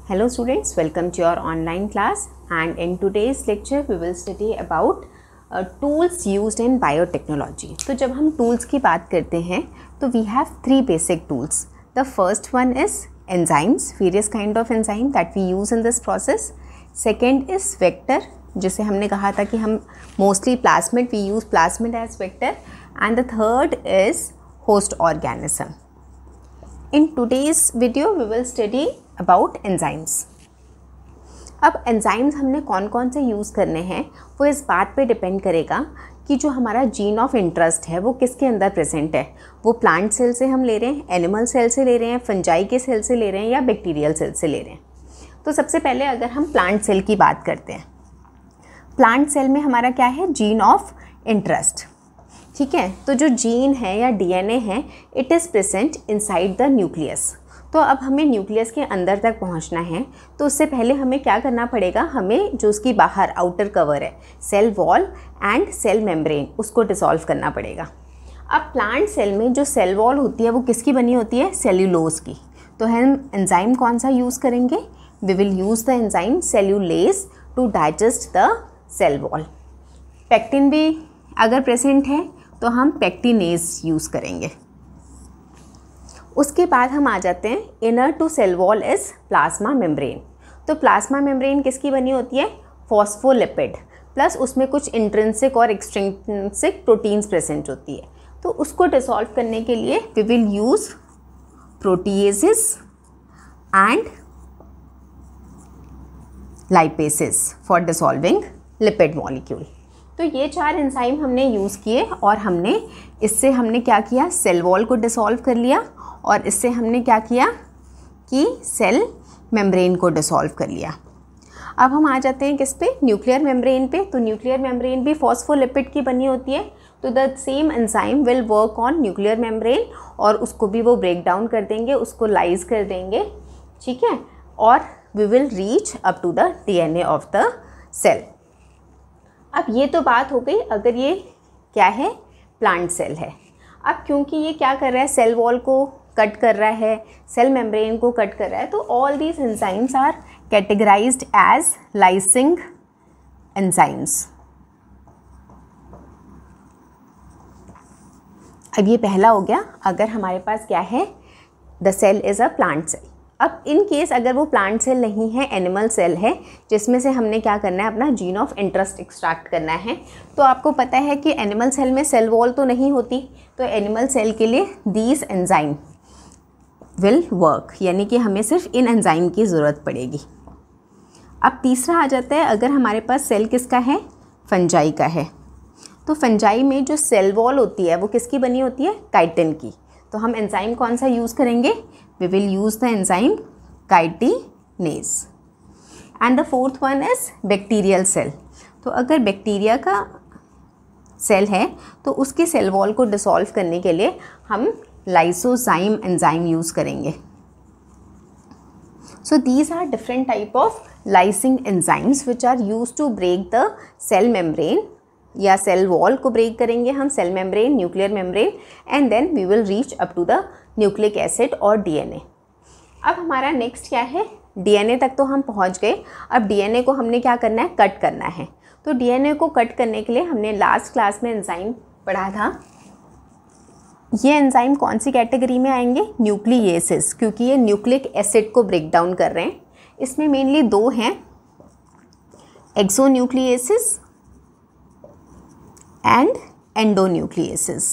Hello students, welcome to your online class, and in today's lecture we will study about tools used in biotechnology. तो जब हम tools की बात करते हैं तो we have three basic tools. The first one is enzymes, various kind of enzyme that we use in this process. Second is vector, जिसे हमने कहा था कि हम mostly plasmid, we use plasmid as vector. And the third is host organism. In today's video we will study about enzymes. अब enzymes हमने कौन कौन से यूज़ करने हैं वो इस बात पे डिपेंड करेगा कि जो हमारा जीन ऑफ इंटरेस्ट है वो किसके अंदर प्रेजेंट है. वो प्लांट सेल से हम ले रहे हैं, एनिमल सेल से ले रहे हैं, फंजाई के सेल से ले रहे हैं या बैक्टीरियल सेल से ले रहे हैं. तो सबसे पहले अगर हम प्लांट सेल की बात करते हैं, प्लांट सेल में हमारा क्या है, जीन ऑफ इंटरेस्ट. ठीक है, तो जो जीन है या डीएनए है it is present inside the nucleus. तो अब हमें न्यूक्लियस के अंदर तक पहुंचना है तो उससे पहले हमें क्या करना पड़ेगा, हमें जो उसकी बाहर आउटर कवर है, cell wall and cell membrane, उसको डिसॉल्व करना पड़ेगा. अब प्लांट सेल में जो सेल वॉल होती है वो किसकी बनी होती है, सेल्यूलोज की. तो हम एंजाइम कौन सा यूज़ करेंगे, we will use the enzyme cellulase to digest the cell wall. Pectin भी अगर प्रेजेंट है तो हम पेक्टिनेज यूज़ करेंगे. उसके बाद हम आ जाते हैं inner to cell wall is plasma membrane. तो प्लाज्मा मेम्ब्रेन किसकी बनी होती है, फॉस्फोलिपिड प्लस उसमें कुछ इंट्रिंसिक और एक्सट्रिंसिक प्रोटीन्स प्रेजेंट होती है. तो उसको डिसॉल्व करने के लिए we will use proteases and lipases for dissolving lipid molecule. तो ये चार एंजाइम हमने यूज़ किए और इससे हमने क्या किया, सेल वॉल को डिसॉल्व कर लिया और इससे हमने क्या किया कि सेल मेम्ब्रेन को डिसॉल्व कर लिया. अब हम आ जाते हैं किस पे, न्यूक्लियर मेम्ब्रेन पे. तो न्यूक्लियर मेम्ब्रेन भी फॉस्फोलिपिड की बनी होती है. तो the same enzyme will work on nuclear membrane और उसको भी वो ब्रेक डाउन कर देंगे, उसको लाइज कर देंगे. ठीक है, और we will reach up to the DNA of the cell. अब ये तो बात हो गई अगर ये क्या है, प्लांट सेल है. अब क्योंकि ये क्या कर रहा है, सेल वॉल को कट कर रहा है, सेल मेम्ब्रेन को कट कर रहा है, तो all these enzymes are categorized as lysing enzymes. अब ये पहला हो गया अगर हमारे पास क्या है, the cell is a plant cell. अब इन केस अगर वो प्लांट सेल नहीं है, एनिमल सेल है जिसमें से हमने क्या करना है, अपना जीन ऑफ इंटरेस्ट एक्सट्रैक्ट करना है. तो आपको पता है कि एनिमल सेल में सेल वॉल तो नहीं होती, तो एनिमल सेल के लिए दीज एंजाइम विल वर्क, यानी कि हमें सिर्फ इन एंजाइम की ज़रूरत पड़ेगी. अब तीसरा आ जाता है अगर हमारे पास सेल किसका है, फंजाई का है. तो फंजाई में जो सेल वॉल होती है वो किसकी बनी होती है, काइटिन की. तो हम एंजाइम कौन सा यूज़ करेंगे, we will use the enzyme chitinase. And the fourth one is bacterial cell. तो अगर बैक्टीरिया का सेल है तो उसके सेल वॉल को डिसॉल्व करने के लिए हम लाइसोजाइम एंजाइम यूज़ करेंगे. So these are different type of lysing enzymes which are used to break the cell membrane या सेल वॉल को ब्रेक करेंगे हम, cell membrane, nuclear membrane, and then we will reach up to the nucleic acid और DNA. अब हमारा next क्या है, DNA तक तो हम पहुंच गए. अब डीएनए को हमने क्या करना है, कट करना है. तो डीएनए को कट करने के लिए हमने लास्ट क्लास में एंजाइम पढ़ा था. ये एंजाइम कौन सी कैटेगरी में आएंगे, न्यूक्लियेसिस, क्योंकि ये न्यूक्लिक एसिड को ब्रेक डाउन कर रहे हैं. इसमें मेनली दो हैं, एक्सोन्यूक्लियेसिस एंड एंडोन्यूक्लियेसिस.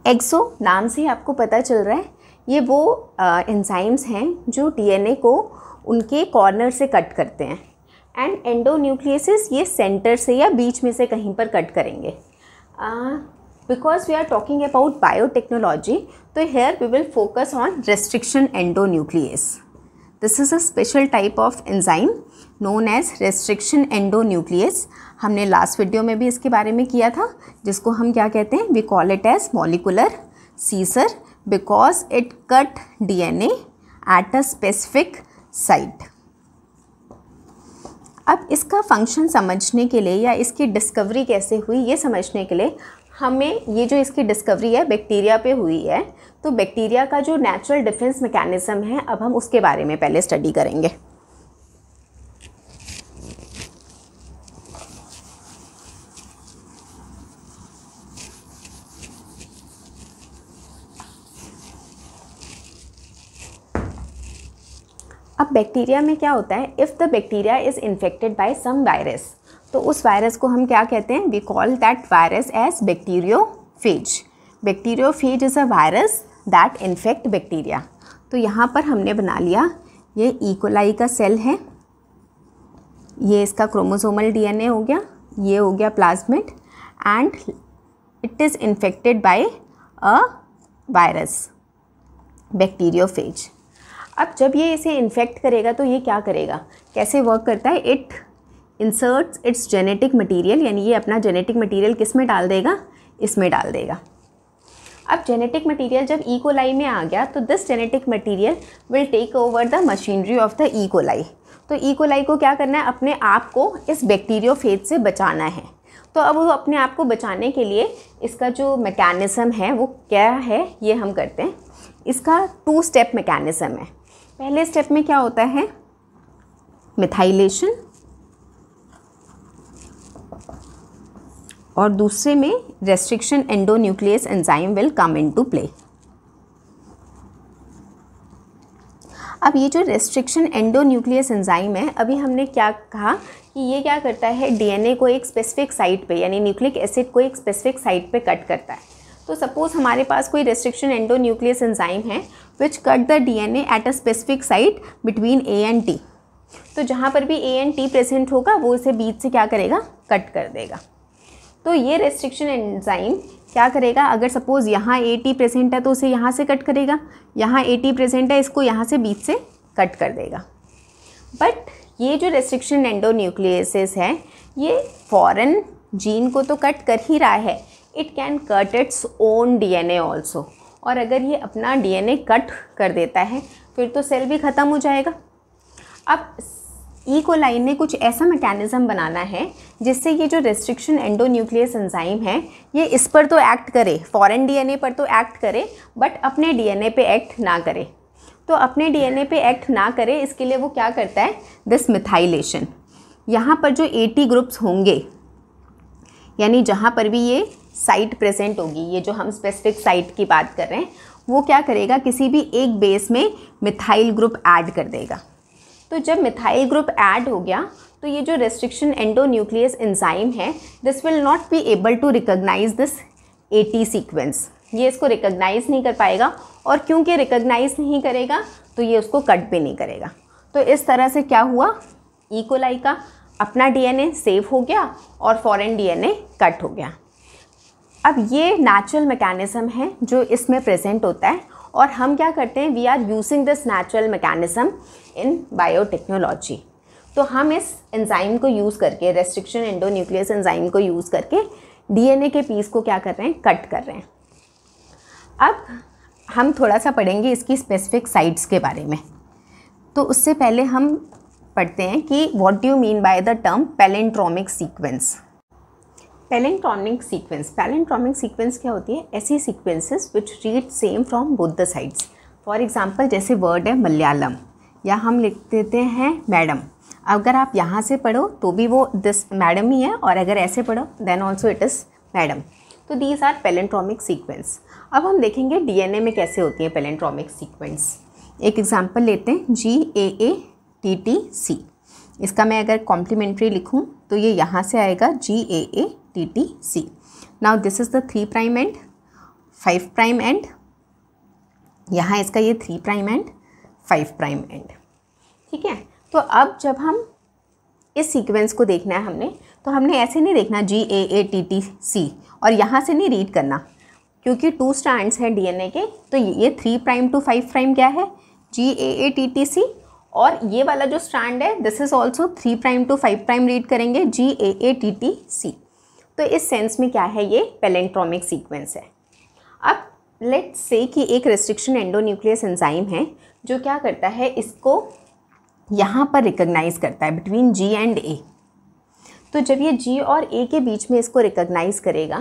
एक्सो नाम से ही आपको पता चल रहा है ये वो एंजाइम्स हैं जो डीएनए को उनके कॉर्नर से कट करते हैं. एंड एंडोन्यूक्लियेसिस ये सेंटर से या बीच में से कहीं पर कट करेंगे. Because we are talking about biotechnology, तो here we will focus on restriction endonuclease. This is a special type of enzyme known as restriction endonuclease. हमने लास्ट वीडियो में भी इसके बारे में किया था, जिसको हम क्या कहते हैं, we call it as molecular scissor because it cut DNA at a specific site. अब इसका फंक्शन समझने के लिए या इसकी डिस्कवरी कैसे हुई ये समझने के लिए हमें ये जो इसकी डिस्कवरी है बैक्टीरिया पे हुई है, तो बैक्टीरिया का जो नेचुरल डिफेंस मैकेनिज्म है अब हम उसके बारे में पहले स्टडी करेंगे। अब बैक्टीरिया में क्या होता है, if the bacteria is infected by some virus, तो उस वायरस को हम क्या कहते हैं, we call that virus as bacteriophage. Bacteriophage is a virus that infect bacteria. तो यहाँ पर हमने बना लिया, ये ई कोलाई का सेल है, ये इसका क्रोमोसोमल डीएनए हो गया, ये हो गया plasmid, and it is infected bye a virus bacteriophage. अब जब ये इसे इन्फेक्ट करेगा तो ये क्या करेगा, कैसे वर्क करता है, it inserts it's genetic material, यानी ये अपना जेनेटिक मटेरियल किस में डाल देगा, इसमें डाल देगा। अब जेनेटिक मटेरियल जब ई कोलाई में आ गया तो this genetic material will take over the machinery of the E coli. तो ई कोलाई को क्या करना है, अपने आप को इस बैक्टीरियोफेज से बचाना है। तो अब वो अपने आप को बचाने के लिए इसका जो मैकेनिज़्म है वो क्या है, ये हम करते हैं। इसका 2 स्टेप मैकेनिज़्म है। पहले स्टेप में क्या होता है, मिथाइलेशन, और दूसरे में restriction endonuclease enzyme will come into play. अब ये जो रेस्ट्रिक्शन एंडोन्यूक्लियस एंजाइम है, अभी हमने क्या कहा कि ये क्या करता है, डीएनए को एक स्पेसिफिक साइट पे, यानी न्यूक्लिक एसिड को एक स्पेसिफिक साइट पे कट करता है। तो सपोज़ हमारे पास कोई रेस्ट्रिक्शन एंडोन्यूक्लियस एंजाइम है which cut the DNA at a specific site between A and T. तो जहाँ पर भी ए एंड टी प्रेजेंट होगा वो इसे बीच से क्या करेगा, कट कर देगा। तो ये रेस्ट्रिक्शन एंजाइम क्या करेगा, अगर सपोज़ यहाँ ए टी प्रेजेंट है तो उसे यहाँ से कट करेगा, यहाँ ए टी प्रेजेंट है इसको यहाँ से बीच से कट कर देगा। बट ये जो रेस्ट्रिक्शन एंडोन्यूक्लियस है ये फॉरेन जीन को तो कट कर ही रहा है, it can cut its own DNA also. और अगर ये अपना डीएनए कट कर देता है फिर तो सेल भी ख़त्म हो जाएगा। अब ई कोलाई ने कुछ ऐसा मैकेनिज़्म बनाना है जिससे ये जो रेस्ट्रिक्शन एंडोन्यूक्लियस एंजाइम है ये इस पर तो एक्ट करे, फॉरेन डीएनए पर तो एक्ट करे, बट अपने डीएनए पे एक्ट ना करे। तो अपने डीएनए पे एक्ट ना करे इसके लिए वो क्या करता है, दिस मिथाइलेशन। यहाँ पर जो 80 ग्रुप्स होंगे, यानी जहाँ पर भी ये साइट प्रेजेंट होगी, ये जो हम स्पेसिफिक साइट की बात कर रहे हैं, वो क्या करेगा, किसी भी एक बेस में मिथाइल ग्रुप ऐड कर देगा। तो जब मिथाइल ग्रुप ऐड हो गया तो ये जो रेस्ट्रिक्शन एंडोन्यूक्लियस एंजाइम है this will not be able to recognise this 80 sequence. ये इसको रिकॉग्नाइज नहीं कर पाएगा, और क्योंकि रिकॉग्नाइज नहीं करेगा तो ये उसको कट भी नहीं करेगा। तो इस तरह से क्या हुआ, ई कोलाई का अपना डीएनए सेव हो गया और फॉरेन डीएनए कट हो गया। अब ये नेचुरल मैकेनिज़्म है जो इसमें प्रेजेंट होता है, और हम क्या करते हैं, we are using this natural mechanism in biotechnology. तो हम इस एंजाइम को यूज़ करके, रेस्ट्रिक्शन एंडोन्यूक्लियस एंजाइम को यूज़ करके डीएनए के पीस को क्या कर रहे हैं, कट कर रहे हैं। अब हम थोड़ा सा पढ़ेंगे इसकी स्पेसिफिक साइट्स के बारे में। तो उससे पहले हम पढ़ते हैं कि what do you mean by the term palindromic sequence. Palindromic sequence क्या होती है, ऐसी sequences which read same from both the sides. For example जैसे वर्ड है मलयालम, या हम लिख देते हैं मैडम। अगर आप यहाँ से पढ़ो तो भी वो दिस मैडम ही है, और अगर ऐसे पढ़ो then also it is madam. तो दीज आर पैलिंड्रोमिक सीक्वेंस। अब हम देखेंगे डीएनए में कैसे होती है पैलिंड्रोमिक सीक्वेंस। एक एग्जांपल लेते हैं, GAATTC। इसका मैं अगर कॉम्प्लीमेंट्री लिखूं तो ये यहाँ से आएगा GAATTC। Now this is the 3 prime and 5 prime and, यहाँ इसका ये 3 प्राइम एंड 5 प्राइम एंड। ठीक है, तो अब जब हम इस सीक्वेंस को देखना है तो हमने ऐसे नहीं देखना GAATTC और यहाँ से नहीं रीड करना, क्योंकि 2 स्ट्रैंड्स हैं डीएनए के। तो ये 3 प्राइम टू 5 प्राइम क्या है, GAATTC, और ये वाला जो स्ट्रैंड है this is also 3 prime to 5 prime read करेंगे GAATTC। तो इस सेंस में क्या है, ये पैलिंड्रोमिक सीक्वेंस है। अब लेट्स से कि एक रेस्ट्रिक्शन एंडोन्यूक्लियस एंजाइम है जो क्या करता है, इसको यहाँ पर रिकॉग्नाइज करता है बिटवीन G एंड A। तो जब ये G और A के बीच में इसको रिकॉग्नाइज करेगा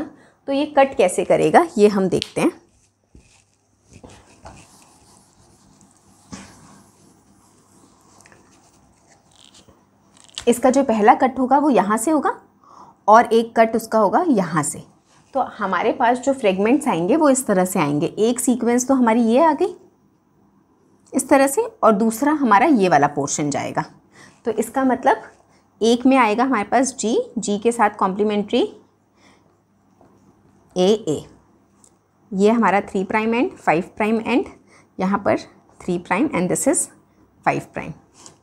तो ये कट कैसे करेगा ये हम देखते हैं। इसका जो पहला कट होगा वो यहाँ से होगा और एक कट उसका होगा यहाँ से। तो हमारे पास जो फ्रेगमेंट्स आएंगे वो इस तरह से आएंगे। एक सीक्वेंस तो हमारी ये आ गई इस तरह से और दूसरा हमारा ये वाला पोर्शन जाएगा। तो इसका मतलब एक में आएगा हमारे पास जी के साथ कॉम्प्लीमेंट्री ए, ये हमारा 3 प्राइम एंड 5 प्राइम एंड यहाँ पर 3 prime and this is 5 prime.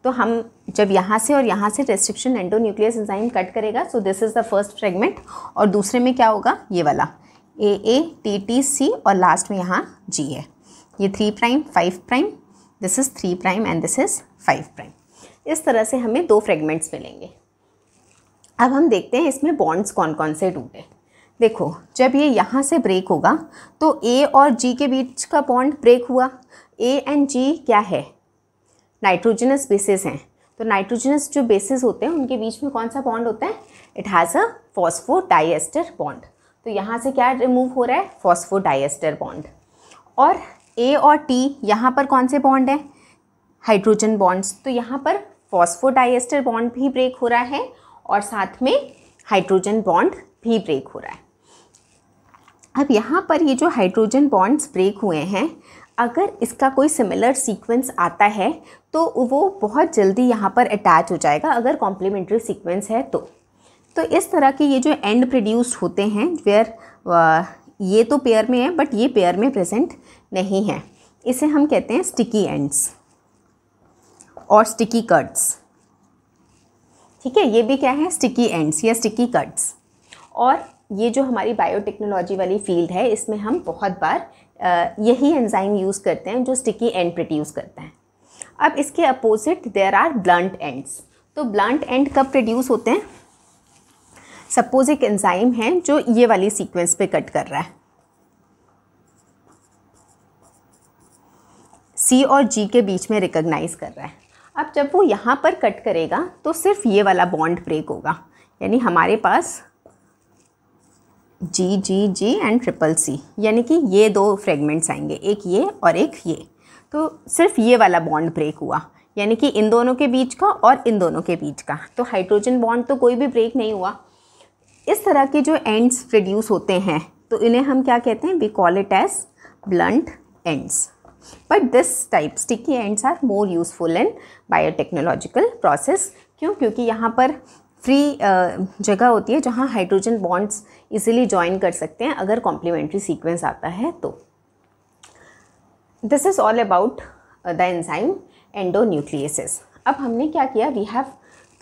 तो हम जब यहाँ से और यहाँ से रेस्ट्रिक्शन एंडोन्यूक्लियस एंजाइम कट करेगा, so this is the first fragment और दूसरे में क्या होगा ये वाला AATTC और लास्ट में यहाँ G है। ये 3 prime 5 prime, this is 3 prime and this is 5 prime. इस तरह से हमें 2 फ्रेगमेंट्स मिलेंगे। अब हम देखते हैं इसमें बॉन्ड्स कौन कौन से टूटे। देखो जब ये यहाँ से ब्रेक होगा तो A और G के बीच का बॉन्ड ब्रेक हुआ। A एंड G क्या है, नाइट्रोजनस बेसिस हैं। तो नाइट्रोजनस जो बेसिस होते हैं उनके बीच में कौन सा बॉन्ड होता है, it has a phosphodiester bond. तो यहाँ से क्या रिमूव हो रहा है, फॉस्फोडाइएस्टर बॉन्ड। और A और T यहाँ पर कौन से बॉन्ड हैं, हाइड्रोजन बॉन्ड्स। तो यहाँ पर फॉस्फोडाइएस्टर बॉन्ड भी ब्रेक हो रहा है और साथ में हाइड्रोजन बॉन्ड भी ब्रेक हो रहा है। अब यहाँ पर ये जो हाइड्रोजन बॉन्ड्स ब्रेक हुए हैं, अगर इसका कोई सिमिलर सीक्वेंस आता है तो वो बहुत जल्दी यहाँ पर अटैच हो जाएगा अगर कॉम्प्लीमेंट्री सीक्वेंस है तो इस तरह के ये जो एंड प्रोड्यूस्ड होते हैं वेयर ये तो पेयर में है बट ये पेयर में प्रेजेंट नहीं है, इसे हम कहते हैं स्टिकी एंड्स और स्टिकी कट्स। ठीक है, ये भी क्या है, स्टिकी एंड्स या स्टिकी कट्स। और ये जो हमारी बायोटेक्नोलॉजी वाली फील्ड है इसमें हम बहुत बार यही एंजाइम यूज़ करते हैं जो स्टिकी एंड प्रोड्यूस करता है। अब इसके opposite there are blunt ends. तो ब्लंट एंड कब प्रोड्यूस होते हैं, सपोज एक एंजाइम है जो ये वाली सीक्वेंस पे कट कर रहा है, C और G के बीच में रिकॉग्नाइज कर रहा है। अब जब वो यहाँ पर कट करेगा तो सिर्फ ये वाला बॉन्ड ब्रेक होगा, यानी हमारे पास G एंड CCC, यानी कि ये 2 फ्रेगमेंट्स आएंगे, एक ये और एक ये। तो सिर्फ ये वाला बॉन्ड ब्रेक हुआ, यानी कि इन दोनों के बीच का और इन दोनों के बीच का। तो हाइड्रोजन बॉन्ड तो कोई भी ब्रेक नहीं हुआ। इस तरह के जो एंड्स प्रोड्यूस होते हैं तो इन्हें हम क्या कहते हैं, we call it as blunt ends. But this type sticky ends are more useful in biotechnological process. क्यों, क्योंकि यहाँ पर फ्री जगह होती है जहाँ हाइड्रोजन बॉन्ड्स इजीली ज्वाइन कर सकते हैं अगर कॉम्प्लीमेंट्री सीक्वेंस आता है तो। This is all about the enzyme endonucleases. अब हमने क्या किया, we have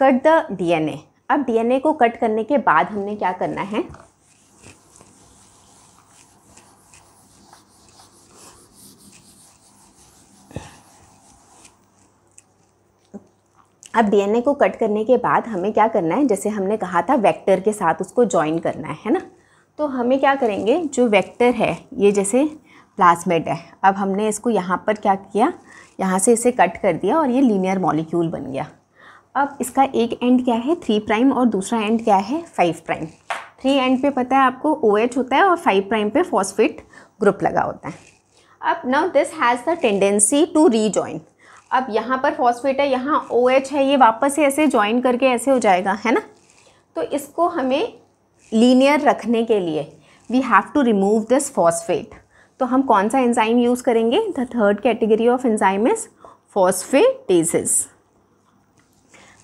cut the DNA। अब DNA को कट करने के बाद हमने क्या करना है, अब DNA को कट करने के बाद हमें क्या करना है, जैसे हमने कहा था वेक्टर के साथ उसको ज्वाइन करना है ना। तो हमें क्या करेंगे, जो वेक्टर है ये जैसे प्लाज्मिड है, अब हमने इसको यहाँ पर क्या किया, यहाँ से इसे कट कर दिया और ये लीनियर मॉलिक्यूल बन गया। अब इसका एक एंड क्या है 3 प्राइम और दूसरा एंड क्या है 5 प्राइम। 3 एंड पे पता है आपको OH होता है और 5 प्राइम पे फॉस्फेट ग्रुप लगा होता है। अब now this has the tendency to rejoin. अब यहाँ पर फॉस्फेट है, यहाँ OH है, ये वापस से ऐसे ज्वाइन करके ऐसे हो जाएगा, है ना। तो इसको हमें लीनियर रखने के लिए we have to remove this phosphate. तो हम कौन सा एंजाइम यूज़ करेंगे, the third category of enzyme is phosphatases.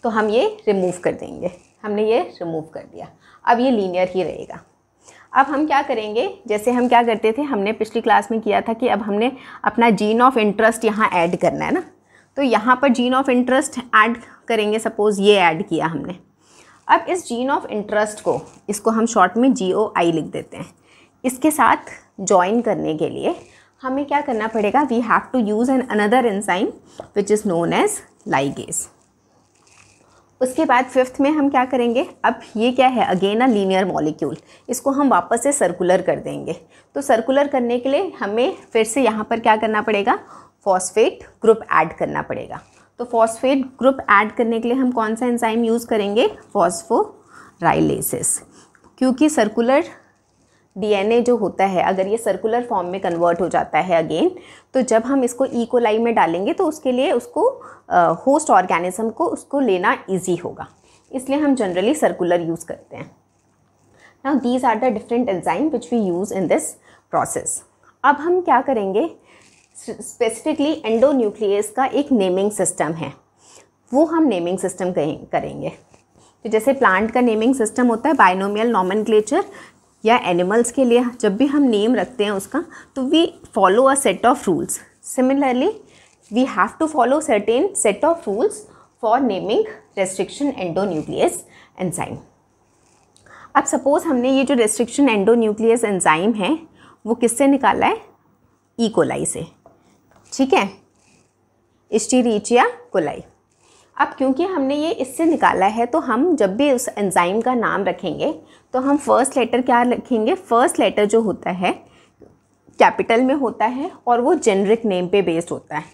तो हम ये रिमूव कर देंगे, हमने ये रिमूव कर दिया, अब ये लीनियर ही रहेगा। अब हम क्या करेंगे, जैसे हम क्या करते थे, हमने पिछली क्लास में किया था कि अब हमने अपना जीन ऑफ इंटरेस्ट यहाँ ऐड करना है ना। तो यहाँ पर जीन ऑफ इंटरेस्ट ऐड करेंगे, सपोज़ ये ऐड किया हमने। अब इस जीन ऑफ इंटरेस्ट को, इसको हम शॉर्ट में GOI लिख देते हैं। इसके साथ जॉइन करने के लिए हमें क्या करना पड़ेगा, we have to use an another enzyme which is known as ligase. उसके बाद 5th में हम क्या करेंगे, अब ये क्या है, अगेन अ लीनियर मॉलिक्यूल, इसको हम वापस से सर्कुलर कर देंगे। तो सर्कुलर करने के लिए हमें फिर से यहाँ पर क्या करना पड़ेगा, फॉस्फेट ग्रुप ऐड करना पड़ेगा। तो फॉस्फेट ग्रुप ऐड करने के लिए हम कौन सा एंजाइम यूज़ करेंगे, फॉस्फोराइलेसिस। क्योंकि सर्कुलर DNA जो होता है अगर ये सर्कुलर फॉर्म में कन्वर्ट हो जाता है अगेन, तो जब हम इसको ई कोलाई में डालेंगे तो उसके लिए उसको होस्ट ऑर्गेनिज्म को उसको लेना ईजी होगा, इसलिए हम जनरली सर्कुलर यूज़ करते हैं। Now these are the different enzyme which we use in this process. अब हम क्या करेंगे, स्पेसिफिकली एंडोन्यूक्लियस का एक नेमिंग सिस्टम है, वो हम नेमिंग सिस्टम करेंगे। तो जैसे प्लांट का नेमिंग सिस्टम होता है बाइनोमियल नॉमेनक्लेचर, या एनिमल्स के लिए जब भी हम नेम रखते हैं उसका, तो we follow a set of rules. Similarly we have to follow certain set of rules for naming restriction endonuclease enzyme. अब सपोज हमने ये जो रेस्ट्रिक्शन एंडोन्यूक्लियस एंजाइम है वो किससे निकाला है, ई कोलाई से, ठीक है, एस्चेरिचिया कोलाई। अब क्योंकि हमने ये इससे निकाला है तो हम जब भी उस एंजाइम का नाम रखेंगे तो हम फर्स्ट लेटर क्या रखेंगे, फर्स्ट लेटर जो होता है कैपिटल में होता है और वो जेनरिक नेम पे बेस्ड होता है।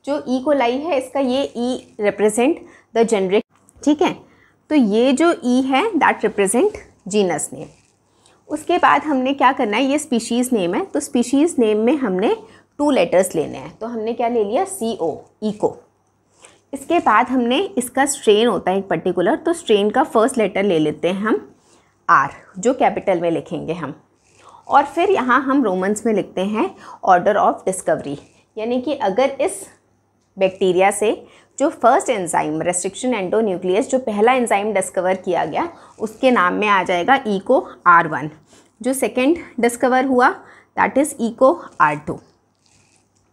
जो ई कोलाई है इसका ये ई रिप्रेजेंट द जेनरिक, ठीक है, तो ये जो ई है दैट रिप्रेजेंट जीनस नेम। उसके बाद हमने क्या करना है, ये स्पीशीज़ नेम है तो स्पीशीज़ नेम में हमने 2 लेटर्स लेने हैं, तो हमने क्या ले लिया, CO, इको। इसके बाद हमने इसका स्ट्रेन होता है एक पर्टिकुलर, तो स्ट्रेन का फर्स्ट लेटर ले लेते हैं हम R, जो कैपिटल में लिखेंगे हम, और फिर यहाँ हम रोमन्स में लिखते हैं ऑर्डर ऑफ डिस्कवरी, यानी कि अगर इस बैक्टीरिया से जो फर्स्ट एंजाइम रेस्ट्रिक्शन एंडोन्यूक्लियस जो पहला एंजाइम डिस्कवर किया गया उसके नाम में आ जाएगा इको R1, जो सेकेंड डिस्कवर हुआ दैट इज़ इको R2।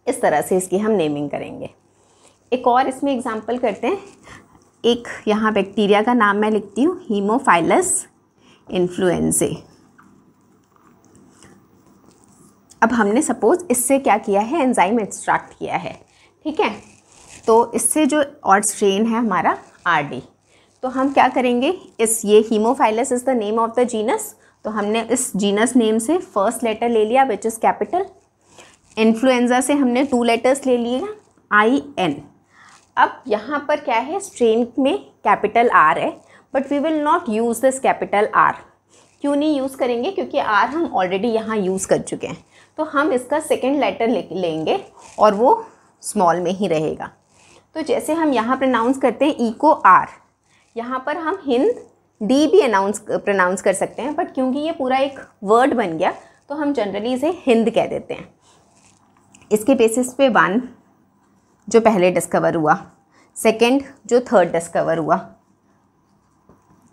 इस तरह से इसकी हम नेमिंग करेंगे। एक और इसमें एग्जांपल करते हैं, एक यहाँ बैक्टीरिया का नाम मैं लिखती हूँ हीमोफाइलस इन्फ्लुएंजाe। अब हमने सपोज इससे क्या किया है, एंजाइम एक्सट्रैक्ट किया है, ठीक है, तो इससे जो और स्ट्रेन है हमारा RD, तो हम क्या करेंगे, इस ये Haemophilus is the name of the genus, तो हमने इस जीनस नेम से फर्स्ट लेटर ले लिया विच इज़ कैपिटल। इन्फ्लुएंजा से हमने 2 लेटर्स ले लिए IN। अब यहाँ पर क्या है, स्ट्रेन में कैपिटल R है but we will not use this capital R। क्यों नहीं यूज़ करेंगे, क्योंकि R हम ऑलरेडी यहाँ यूज़ कर चुके हैं, तो हम इसका सेकेंड लेटर लेंगे और वो स्मॉल में ही रहेगा। तो जैसे हम यहाँ प्रोनाउंस करते हैं इको R, यहाँ पर हम हिंद D भी प्रोनाउंस कर सकते हैं, बट क्योंकि ये पूरा एक वर्ड बन गया तो हम जनरली इसे हिंद कह देते हैं। इसके बेसिस पे 1 जो पहले डिस्कवर हुआ, सेकंड जो थर्ड डिस्कवर हुआ,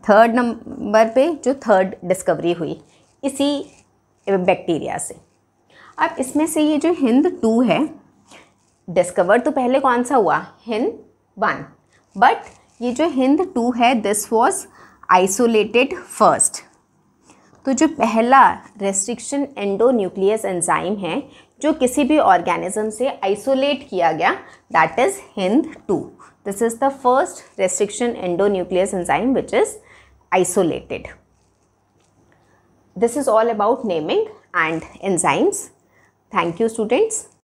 थर्ड नंबर पे जो थर्ड डिस्कवरी हुई इसी बैक्टीरिया से। अब इसमें से ये जो हिंद 2 है, डिस्कवर तो पहले कौन सा हुआ, हिंद 1, बट ये जो हिंद 2 है दिस वाज आइसोलेटेड फर्स्ट। तो जो पहला रेस्ट्रिक्शन एंडोन्यूक्लियस एंजाइम है जो किसी भी ऑर्गेनिज्म से आइसोलेट किया गया that is Hind 2। This is the first restriction endonuclease enzyme which is isolated. This is all about naming and enzymes. Thank you, students.